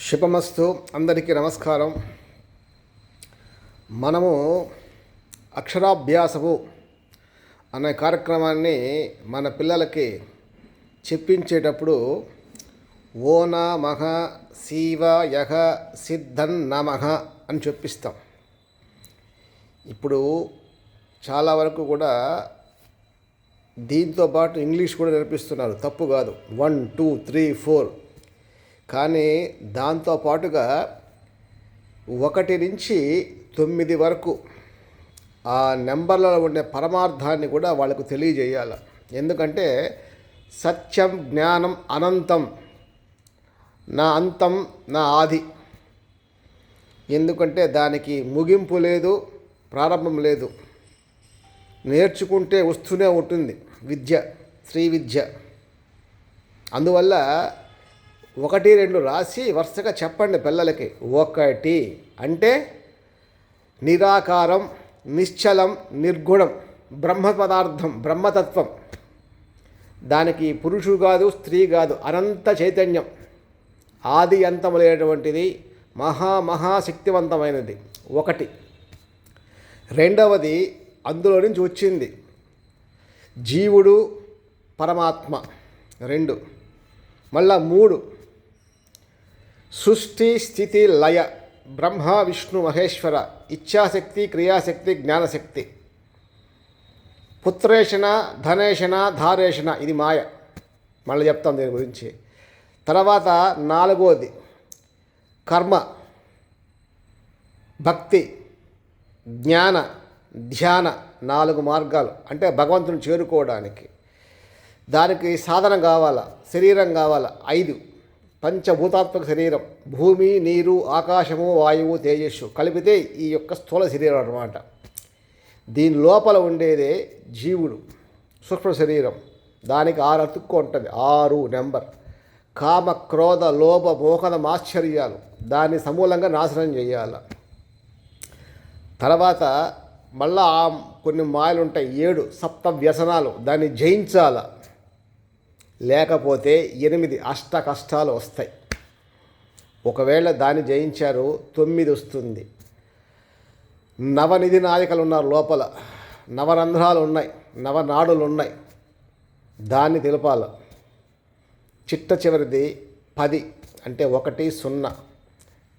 శుభమస్తు. అందరికీ నమస్కారం. మనము అక్షరాభ్యాసము అనే కార్యక్రమాన్ని మన పిల్లలకి చెప్పించేటప్పుడు ఓన మహ శివ యహ సిద్ధన్ నమః అని చెప్పిస్తాం. ఇప్పుడు చాలా వరకు కూడా దీంతో పాటు ఇంగ్లీష్ కూడా నేర్పిస్తున్నారు. తప్పు కాదు. 1 2 3 4 కానీ దాంతో పాటుగా 1 నుంచి 9 వరకు ఆ నెంబర్లలో ఉండే పరమార్థాన్ని కూడా వాళ్ళకు తెలియజేయాలి. ఎందుకంటే సత్యం జ్ఞానం అనంతం, నా అంతం నా ఆది. ఎందుకంటే దానికి ముగింపు లేదు, ప్రారంభం లేదు. నేర్చుకుంటే వస్తూనే ఉంటుంది విద్య, శ్రీ విద్య. అందువల్ల 1 2 రాసి వరుసగా చెప్పండి పిల్లలకి. 1 అంటే నిరాకారం, నిశ్చలం, నిర్గుణం, బ్రహ్మ పదార్థం, బ్రహ్మతత్వం. దానికి పురుషుడు కాదు, స్త్రీ కాదు, అనంత చైతన్యం, ఆది అంతము లేనటువంటిది, మహాశక్తివంతమైనది. 1. రెండవది అందులో నుంచి వచ్చింది జీవుడు, పరమాత్మ. 2. మళ్ళా 3 సృష్టి స్థితి లయ, బ్రహ్మ విష్ణు మహేశ్వర, ఇచ్ఛాశక్తి, క్రియాశక్తి, జ్ఞానశక్తి. పుత్రేషణ, ధనేషణ, ధారేషణ, ఇది మాయ. మళ్ళీ చెప్తాం దీని గురించి. తర్వాత 4వది కర్మ, భక్తి, జ్ఞాన, ధ్యాన. 4 మార్గాలు అంటే భగవంతుని చేరుకోవడానికి. దానికి సాధన కావాలా, శరీరం కావాలా. 5 పంచభూతాత్మక శరీరం, భూమి, నీరు, ఆకాశము, వాయువు, తేజస్సు కలిపితే ఈ యొక్క స్థూల శరీరం అన్నమాట. దీని లోపల ఉండేదే జీవుడు, సూక్ష్మ శరీరం. దానికి 6 అతుక్కు ఉంటుంది. 6 నెంబర్. కామ, క్రోధ, లోభ, మోహన, ఆశ్చర్యాలు. దాన్ని సమూలంగా నాశనం చేయాలి. తర్వాత మళ్ళా కొన్ని మాయలు ఉంటాయి, 7 సప్త వ్యసనాలు. దాన్ని జయించాల. లేకపోతే 8 అష్ట కష్టాలు వస్తాయి. ఒకవేళ దాన్ని జయించారు 9 వస్తుంది. నవనిధి నాయకులు ఉన్నారు లోపల, నవరంధ్రాలు ఉన్నాయి, నవనాడులు ఉన్నాయి. దాన్ని తెలపాల. చిట్ట చివరిది 10 అంటే 1 0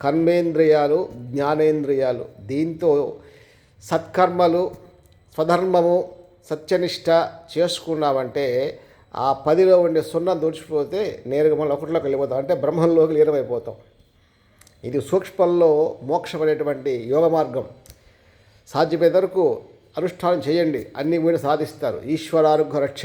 కర్మేంద్రియాలు, జ్ఞానేంద్రియాలు. దీంతో సత్కర్మలు, స్వధర్మము, సత్యనిష్ట చేసుకున్నామంటే ఆ 10లో ఉండే 0 దూచిపోతే నేరుగా మళ్ళీ 1లోకి వెళ్ళిపోతాం. అంటే బ్రహ్మంలోకి లీనమైపోతాం. ఇది సూక్ష్మంలో మోక్షపడేటువంటి యోగ మార్గం. సాధ్యమైనంత వరకు అనుష్ఠానం చేయండి, అన్నీ మీరు సాధిస్తారు. ఈశ్వరానుగ్రహ రక్ష.